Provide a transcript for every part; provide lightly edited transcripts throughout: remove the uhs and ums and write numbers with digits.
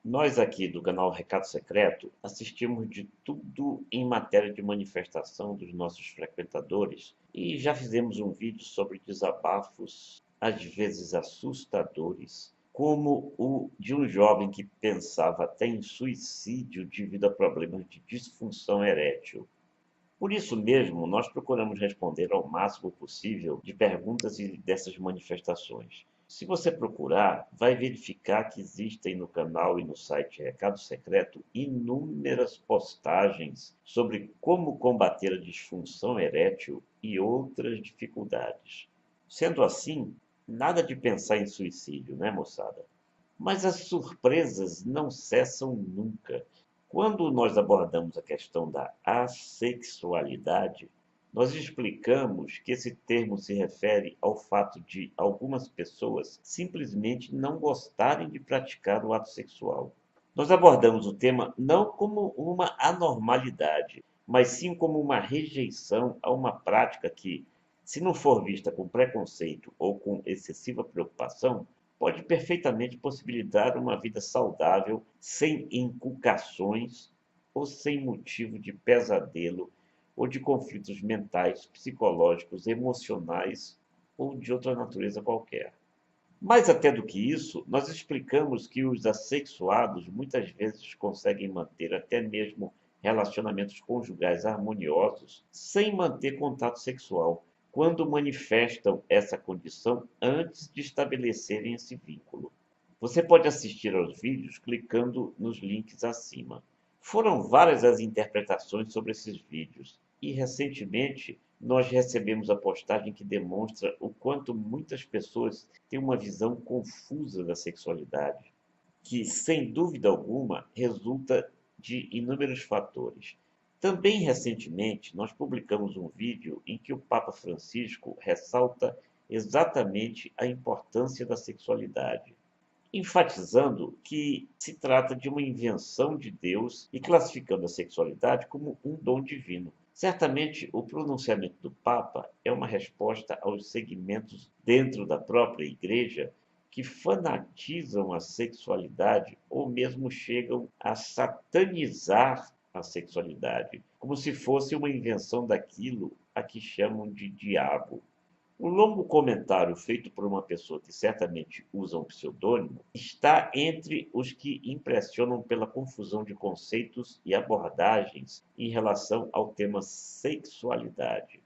Nós aqui do canal Recado Secreto assistimos de tudo em matéria de manifestação dos nossos frequentadores e já fizemos um vídeo sobre desabafos, às vezes assustadores, como o de um jovem que pensava até em suicídio devido a problemas de disfunção erétil. Por isso mesmo, nós procuramos responder ao máximo possível de perguntas e dessas manifestações. Se você procurar, vai verificar que existem no canal e no site Recado Secreto inúmeras postagens sobre como combater a disfunção erétil e outras dificuldades. Sendo assim, nada de pensar em suicídio, né, moçada? Mas as surpresas não cessam nunca. Quando nós abordamos a questão da assexualidade, nós explicamos que esse termo se refere ao fato de algumas pessoas simplesmente não gostarem de praticar o ato sexual. Nós abordamos o tema não como uma anormalidade, mas sim como uma rejeição a uma prática que, se não for vista com preconceito ou com excessiva preocupação, pode perfeitamente possibilitar uma vida saudável, sem inculcações ou sem motivo de pesadelo ou de conflitos mentais, psicológicos, emocionais ou de outra natureza qualquer. Mais até do que isso, nós explicamos que os assexuados muitas vezes conseguem manter até mesmo relacionamentos conjugais harmoniosos sem manter contato sexual, quando manifestam essa condição antes de estabelecerem esse vínculo. Você pode assistir aos vídeos clicando nos links acima. Foram várias as interpretações sobre esses vídeos e, recentemente, nós recebemos a postagem que demonstra o quanto muitas pessoas têm uma visão confusa da sexualidade, que, sem dúvida alguma, resulta de inúmeros fatores. Também recentemente, nós publicamos um vídeo em que o Papa Francisco ressalta exatamente a importância da sexualidade, enfatizando que se trata de uma invenção de Deus e classificando a sexualidade como um dom divino. Certamente, o pronunciamento do Papa é uma resposta aos segmentos dentro da própria Igreja que fanatizam a sexualidade ou mesmo chegam a satanizar a sexualidade, como se fosse uma invenção daquilo a que chamam de diabo. O longo comentário feito por uma pessoa que certamente usa um pseudônimo está entre os que impressionam pela confusão de conceitos e abordagens em relação ao tema sexualidade.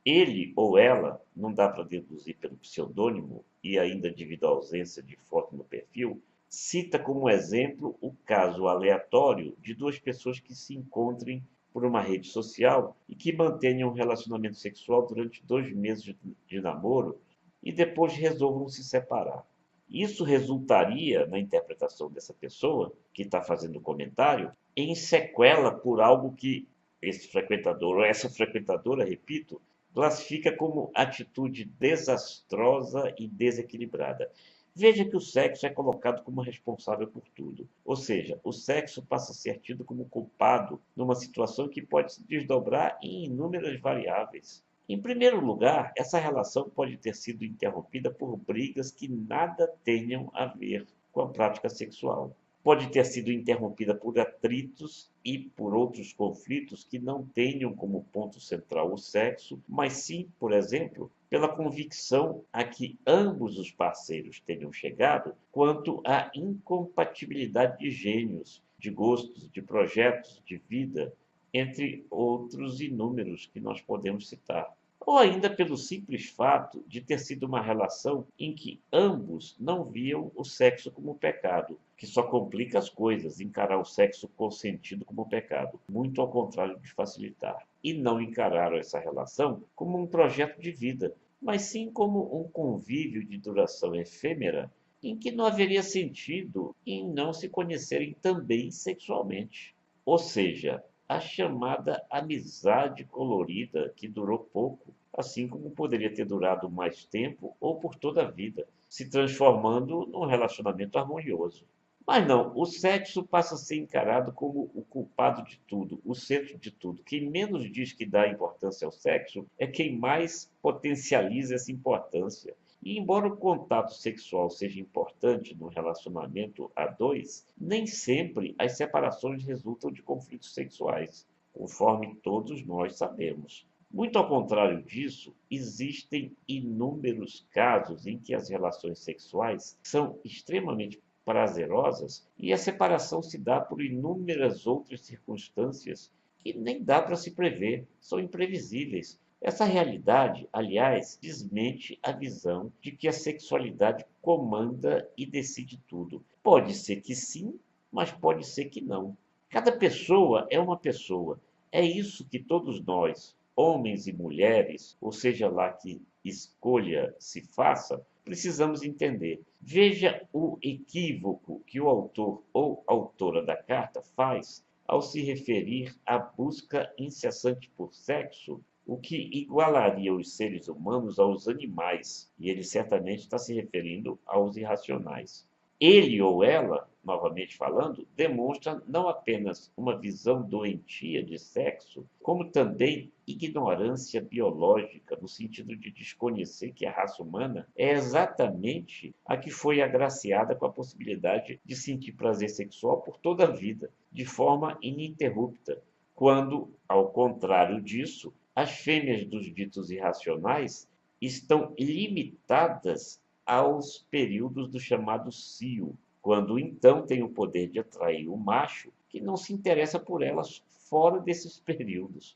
Ele ou ela, não dá para deduzir pelo pseudônimo e ainda devido à ausência de foto no perfil, cita como exemplo o caso aleatório de duas pessoas que se encontrem por uma rede social e que mantenham um relacionamento sexual durante 2 meses de namoro e depois resolvam se separar. Isso resultaria, na interpretação dessa pessoa que está fazendo o comentário, em sequela por algo que esse frequentador ou essa frequentadora, repito, classifica como atitude desastrosa e desequilibrada. Veja que o sexo é colocado como responsável por tudo. Ou seja, o sexo passa a ser tido como culpado numa situação que pode se desdobrar em inúmeras variáveis. Em primeiro lugar, essa relação pode ter sido interrompida por brigas que nada tenham a ver com a prática sexual. Pode ter sido interrompida por atritos e por outros conflitos que não tenham como ponto central o sexo, mas sim, por exemplo, pela convicção a que ambos os parceiros tenham chegado quanto à incompatibilidade de gênios, de gostos, de projetos, de vida, entre outros inúmeros que nós podemos citar. Ou ainda pelo simples fato de ter sido uma relação em que ambos não viam o sexo como pecado, que só complica as coisas encarar o sexo consentido como pecado, muito ao contrário de facilitar. E não encararam essa relação como um projeto de vida, mas sim como um convívio de duração efêmera em que não haveria sentido em não se conhecerem também sexualmente. Ou seja, a chamada amizade colorida que durou pouco, assim como poderia ter durado mais tempo ou por toda a vida, se transformando num relacionamento harmonioso. Mas não, o sexo passa a ser encarado como o culpado de tudo, o centro de tudo. Quem menos diz que dá importância ao sexo é quem mais potencializa essa importância. E embora o contato sexual seja importante no relacionamento a dois, nem sempre as separações resultam de conflitos sexuais, conforme todos nós sabemos. Muito ao contrário disso, existem inúmeros casos em que as relações sexuais são extremamente prazerosas e a separação se dá por inúmeras outras circunstâncias que nem dá para se prever, são imprevisíveis. Essa realidade, aliás, desmente a visão de que a sexualidade comanda e decide tudo. Pode ser que sim, mas pode ser que não. Cada pessoa é uma pessoa. É isso que todos nós, homens e mulheres, ou seja lá que escolha se faça, precisamos entender. Veja o equívoco que o autor ou autora da carta faz ao se referir à busca incessante por sexo, o que igualaria os seres humanos aos animais, e ele certamente está se referindo aos irracionais. Ele ou ela, novamente falando, demonstra não apenas uma visão doentia de sexo, como também ignorância biológica, no sentido de desconhecer que a raça humana é exatamente a que foi agraciada com a possibilidade de sentir prazer sexual por toda a vida, de forma ininterrupta, quando, ao contrário disso, as fêmeas dos ditos irracionais estão limitadas aos períodos do chamado cio, quando então tem o poder de atrair o macho que não se interessa por elas fora desses períodos.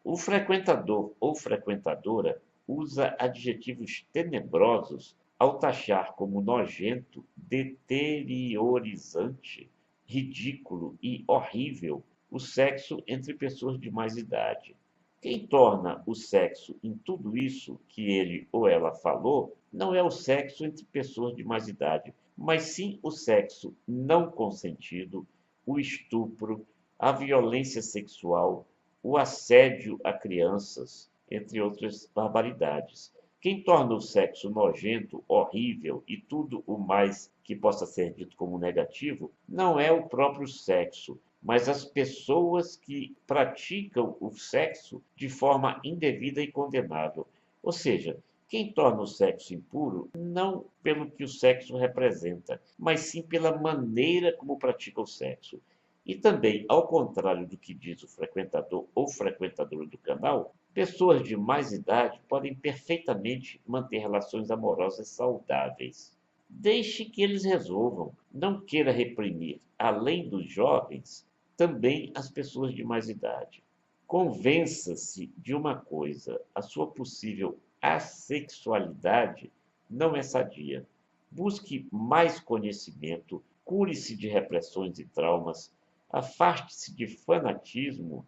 O frequentador ou frequentadora usa adjetivos tenebrosos ao taxar como nojento, deteriorizante, ridículo e horrível o sexo entre pessoas de mais idade. Quem torna o sexo em tudo isso que ele ou ela falou não é o sexo entre pessoas de mais idade, mas sim o sexo não consentido, o estupro, a violência sexual, o assédio a crianças, entre outras barbaridades. Quem torna o sexo nojento, horrível e tudo o mais que possa ser dito como negativo não é o próprio sexo, mas as pessoas que praticam o sexo de forma indevida e condenável. Ou seja, quem torna o sexo impuro não pelo que o sexo representa, mas sim pela maneira como pratica o sexo. E também, ao contrário do que diz o frequentador ou frequentadora do canal, pessoas de mais idade podem perfeitamente manter relações amorosas saudáveis. Deixe que eles resolvam. Não queira reprimir, além dos jovens, também as pessoas de mais idade. Convença-se de uma coisa: a sua possível assexualidade não é sadia. Busque mais conhecimento, cure-se de repressões e traumas, afaste-se de fanatismo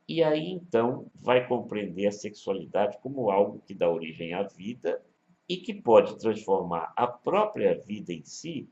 e aí então vai compreender a sexualidade como algo que dá origem à vida e que pode transformar a própria vida em si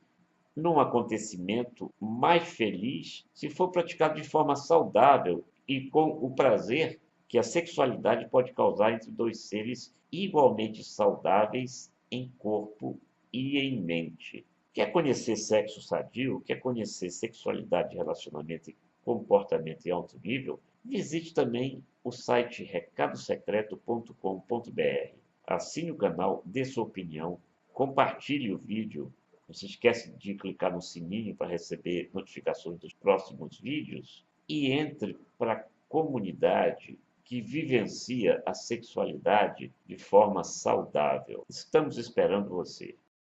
num acontecimento mais feliz se for praticado de forma saudável e com o prazer que a sexualidade pode causar entre dois seres igualmente saudáveis em corpo e em mente. Quer conhecer sexo sadio? Quer conhecer sexualidade, relacionamento e comportamento em alto nível? Visite também o site recadosecreto.com.br. Assine o canal, dê sua opinião, compartilhe o vídeo. Não se esquece de clicar no sininho para receber notificações dos próximos vídeos e entre para a comunidade que vivencia a sexualidade de forma saudável. Estamos esperando você.